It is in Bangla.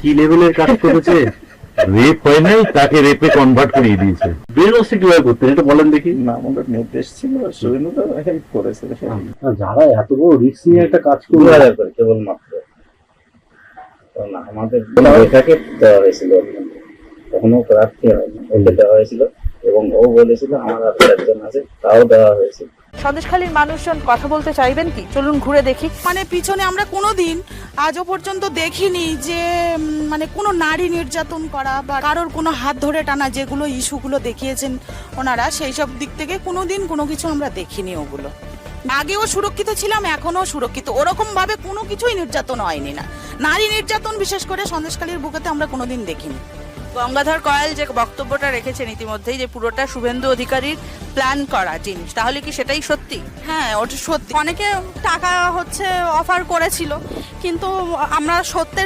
কি লেভেলের কাজ করেছে, রেপ হয় নাই তাকে রেপে কনভার্ট করিয়ে দিয়েছে। ব্রেন ওয়াশটা কিভাবে করতেন এটা বলেন দেখি। না, আমাদের নির্দেশ ছিল, শুভেন্দু হেল্প করেছে। যারা এত বড় রিস্ক নিয়ে একটা কাজ করবে 2000 করে কেবলমাত্র, কারণ আমাদের এটাকে দেওয়া হয়েছিল, কখনো প্রার্থী হয়নি, ওকে দেওয়া হয়েছিল এবং ও বলেছিল আমার আর একজন আছে, তাও দেওয়া হয়েছিল। সন্দেশখালীর মানুষজন কথা বলতে চাইবেন কি, চলুন ঘুরে দেখি। মানে পিছনে আমরা কোনোদিন আজও পর্যন্ত দেখিনি যে মানে কোনো নারী নির্যাতন করা বা কারোর কোনো হাত ধরে টানা, যেগুলো ইস্যুগুলো দেখিয়েছেন ওনারা, সেই সব দিক থেকে কোনোদিন কোনো কিছু আমরা দেখিনি। ওগুলো আগেও সুরক্ষিত ছিলাম, এখনো সুরক্ষিত, ওরকম ভাবে কোনো কিছুই নির্যাতন হয়নি। না, নারী নির্যাতন বিশেষ করে সন্দেশখালীর বুকেতে আমরা কোনোদিন দেখিনি। গঙ্গাধর কয়াল যে বক্তব্যটা রেখেছেন ইতিমধ্যেই, যে পুরোটা শুভেন্দু অধিকারীর প্ল্যান করা জিনিস, তাহলে কি সেটাই সত্যি? হ্যাঁ, ওটা সত্যি। অনেকে টাকা অফার করেছিল, কিন্তু আমরা সত্যের